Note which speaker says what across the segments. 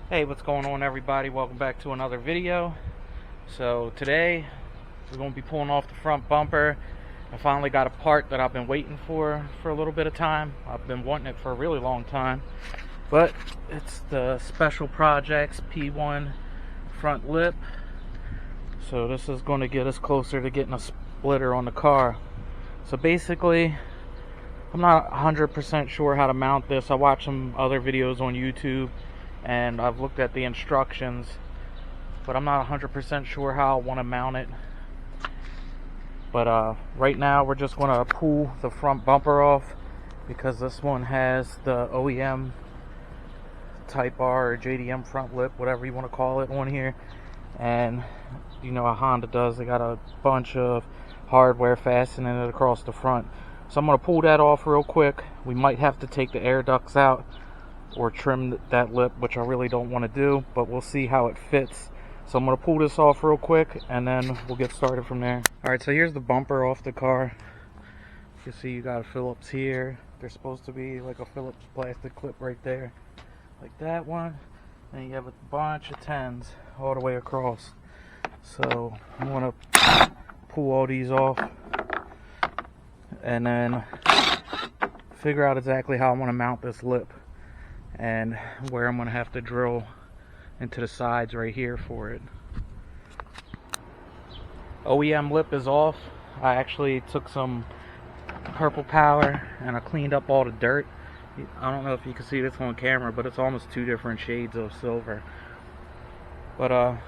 Speaker 1: Hey, what's going on, everybody? Welcome back to another video. So today we're going to be pulling off the front bumper. I finally got a part that I've been waiting for a little bit of time. I've been wanting it for a really long time, but it's the Special Projects P1 front lip. So this is going to get us closer to getting a splitter on the car. So basically, I'm not 100% sure how to mount this. I watched some other videos on YouTube and I've looked at the instructions, but I'm not 100% sure how I want to mount it. But right now we're just going to pull the front bumper off because this one has the OEM Type R or JDM front lip, whatever you want to call it, on here. And you know how Honda does, they got a bunch of hardware fastening it across the front. So I'm going to pull that off real quick. We might have to take the air ducts out or trim that lip, which I really don't want to do, but we'll see how it fits. So I'm going to pull this off real quick and then we'll get started from there. Alright, so here's the bumper off the car. You can see you got a Phillips here. There's supposed to be like a Phillips plastic clip right there, like that one. And you have a bunch of 10s all the way across. So I'm going to pull all these off and then figure out exactly how I want to mount this lip and where I'm going to have to drill into the sides right here for it. OEM lip is off. I actually took some purple power and I cleaned up all the dirt. I don't know if you can see this on camera, but it's almost two different shades of silver. But I'm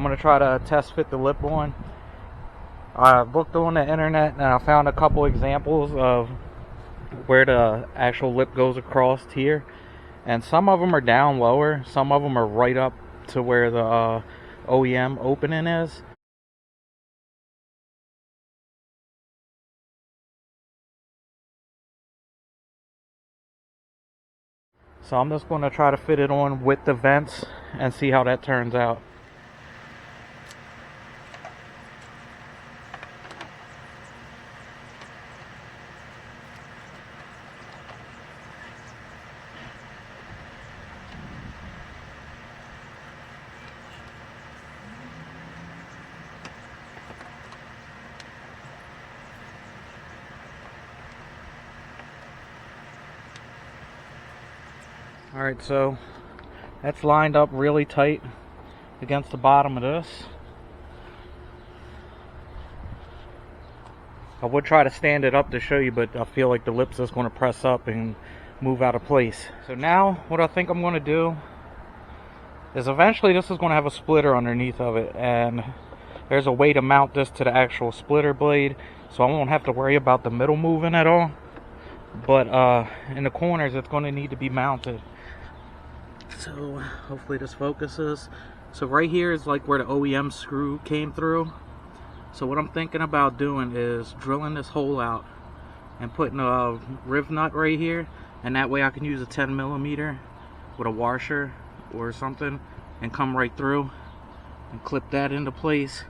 Speaker 1: going to try to test fit the lip on. I looked on the internet and I found a couple examples of where the actual lip goes across here. And some of them are down lower, some of them are right up to where the OEM opening is. So I'm just going to try to fit it on with the vents and see how that turns out. Alright, so that's lined up really tight against the bottom of this. I would try to stand it up to show you, but I feel like the lip's just going to press up and move out of place. So now what I think I'm going to do is eventually this is going to have a splitter underneath of it, and there's a way to mount this to the actual splitter blade, so I won't have to worry about the middle moving at all. But in the corners it's going to need to be mounted. So hopefully this focuses. So right here is like where the OEM screw came through. So what I'm thinking about doing is drilling this hole out and putting a riv nut right here, and that way I can use a 10mm with a washer or something and come right through and clip that into place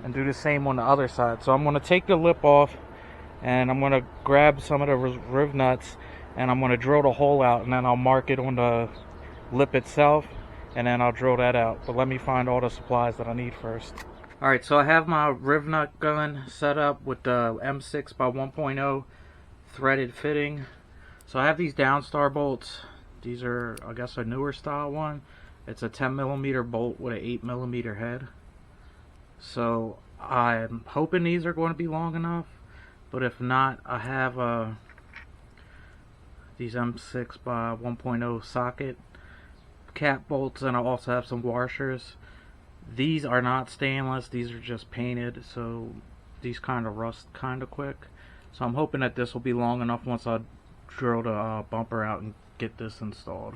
Speaker 1: and do the same on the other side. So I'm going to take the lip off and I'm going to grab some of the riv nuts and I'm going to drill the hole out, and then I'll mark it on the lip itself and then I'll drill that out. But let me find all the supplies that I need first. Alright, so I have my riv nut gun set up with the M6 by 1.0 threaded fitting. So I have these Downstar bolts. These are, I guess, a newer style one. It's a 10mm bolt with an 8mm head. So I'm hoping these are going to be long enough, but if not, I have these M6 by 1.0 socket cap bolts, and I also have some washers. These are not stainless, these are just painted, so these kind of rust kind of quick. So I'm hoping that this will be long enough once I drill the bumper out and get this installed.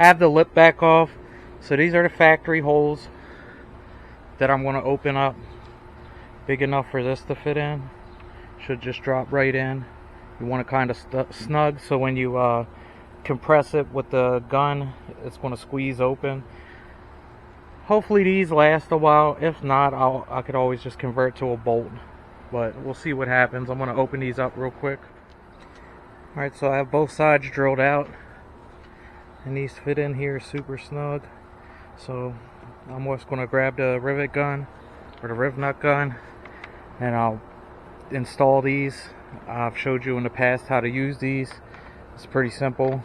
Speaker 1: I have the lip back off, so these are the factory holes that I'm going to open up, big enough for this to fit in. Should just drop right in. You want to kind of snug, so when you compress it with the gun, it's going to squeeze open. Hopefully these last a while. If not, I could always just convert to a bolt, but we'll see what happens. I'm going to open these up real quick. Alright, so I have both sides drilled out, and these fit in here super snug. So I'm just going to grab the rivet gun or the riv nut gun, and I'll install these. I've showed you in the past how to use these. It's pretty simple.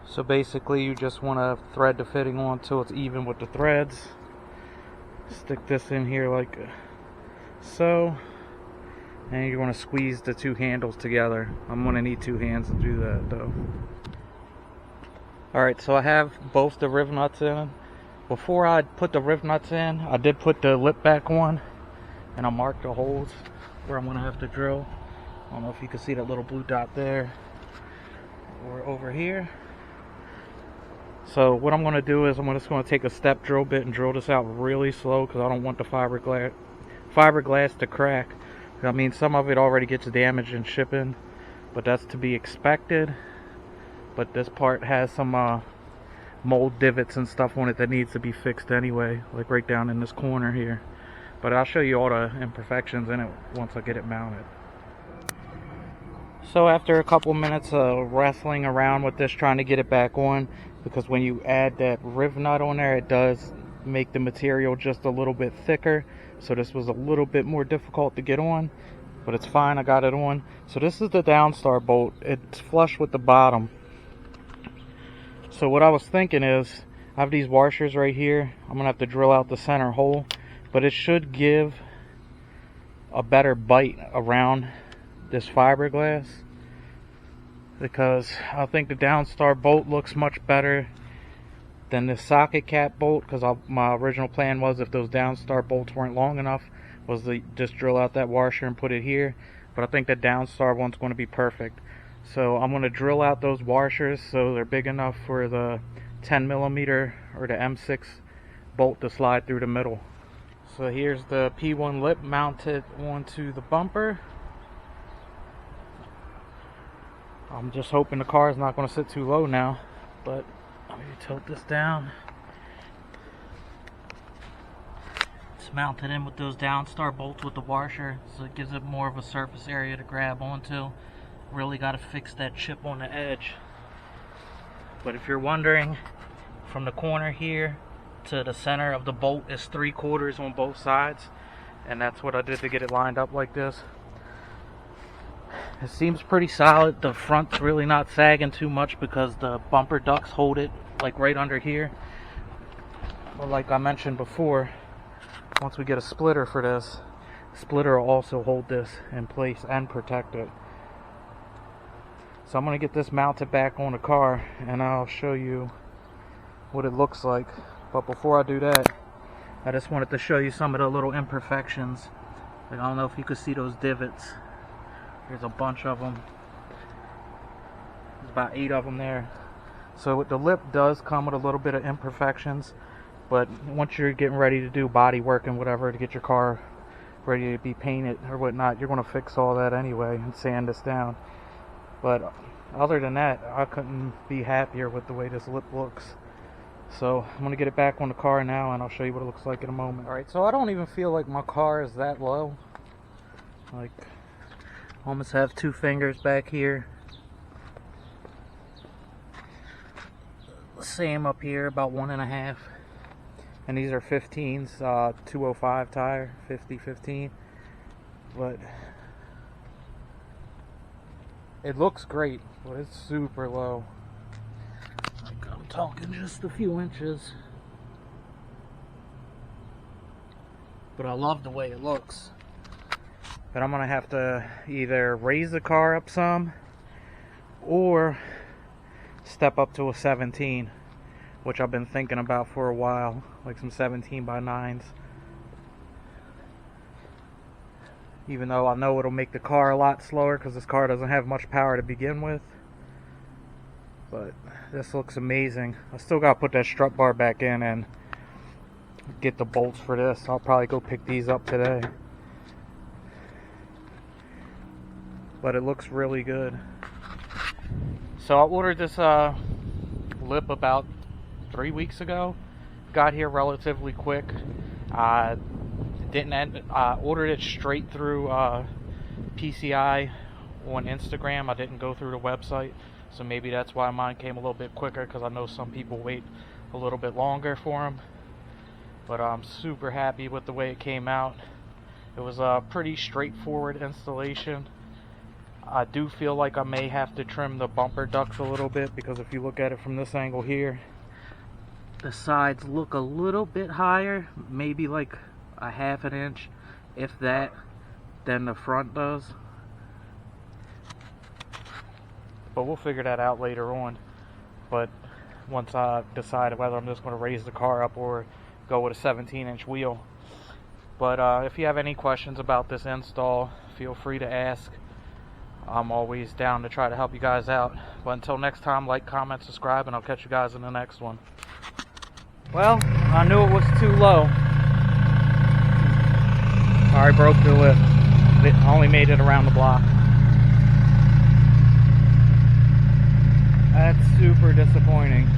Speaker 1: So basically you just want to thread the fitting on until it's even with the threads. Stick this in here like so, and you want to squeeze the two handles together. I'm going to need two hands to do that though. Alright, so I have both the riv nuts in. Before I put the riv nuts in, I did put the lip back on, and I marked the holes where I'm going to have to drill. I don't know if you can see that little blue dot there or over here. So what I'm going to do is I'm just going to take a step drill bit and drill this out really slow, because I don't want the fiberglass to crack. I mean, some of it already gets damaged in shipping, but that's to be expected. But this part has some mold divots and stuff on it that needs to be fixed anyway, like right down in this corner here. But I'll show you all the imperfections in it once I get it mounted. So after a couple minutes of wrestling around with this, trying to get it back on, because when you add that riv nut on there, it does make the material just a little bit thicker. So this was a little bit more difficult to get on, but it's fine, I got it on. So this is the downstar bolt. It's flush with the bottom. So what I was thinking is, I have these washers right here. I'm gonna have to drill out the center hole, but it should give a better bite around this fiberglass, because I think the downstar bolt looks much better than this socket cap bolt, because my original plan was, if those downstar bolts weren't long enough, was to just drill out that washer and put it here. But I think the downstar one's going to be perfect. So I'm going to drill out those washers so they're big enough for the 10mm or the M6 bolt to slide through the middle. So here's the P1 lip mounted onto the bumper. I'm just hoping the car is not going to sit too low now, but let me tilt this down. It's mounted in with those downstar bolts with the washer, so it gives it more of a surface area to grab onto. Really got to fix that chip on the edge. But if you're wondering, from the corner here to the center of the bolt is 3/4 on both sides, and that's what I did to get it lined up like this. It seems pretty solid. The front's really not sagging too much because the bumper ducts hold it like right under here. But like I mentioned before, once we get a splitter for this, the splitter will also hold this in place and protect it. So I'm going to get this mounted back on the car, and I'll show you what it looks like. But before I do that, I just wanted to show you some of the little imperfections. Like, I don't know if you could see those divots. There's a bunch of them. There's about 8 of them there. So the lip does come with a little bit of imperfections, but once you're getting ready to do body work and whatever to get your car ready to be painted or whatnot, you're going to fix all that anyway and sand this down. But other than that, I couldn't be happier with the way this lip looks. So I'm going to get it back on the car now, and I'll show you what it looks like in a moment. Alright, so I don't even feel like my car is that low. Like, almost have 2 fingers back here. Same up here, about 1.5. And these are 15s, 205 tire, 50/15. But it looks great, but it's super low. Like, I'm talking just a few inches. But I love the way it looks. But I'm going to have to either raise the car up some or step up to a 17, which I've been thinking about for a while, like some 17x9s. Even though I know it'll make the car a lot slower because this car doesn't have much power to begin with. But this looks amazing. I still got to put that strut bar back in and get the bolts for this. I'll probably go pick these up today. But it looks really good. So I ordered this lip about 3 weeks ago. Got here relatively quick. I ordered it straight through PCI on Instagram. I didn't go through the website. so maybe that's why mine came a little bit quicker, because I know some people wait a little bit longer for them. But I'm super happy with the way it came out. It was a pretty straightforward installation. I do feel like I may have to trim the bumper ducts a little bit, because if you look at it from this angle here, the sides look a little bit higher, maybe like a half an inch, if that, than the front does. But we'll figure that out later on. But once I decide whether I'm just going to raise the car up or go with a 17-inch wheel. But if you have any questions about this install, feel free to ask. I'm always down to try to help you guys out. But until next time, like, comment, subscribe, and I'll catch you guys in the next one. Well, I knew it was too low. Sorry, broke the lip. It only made it around the block. That's super disappointing.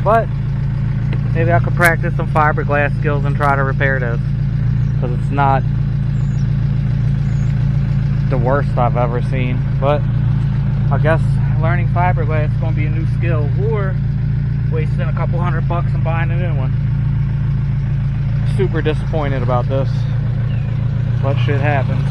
Speaker 1: But maybe I could practice some fiberglass skills and try to repair this, because it's not the worst I've ever seen. But I guess learning fiberglass is going to be a new skill, or wasting a couple $100 and buying a new one. Super disappointed about this, but shit happens.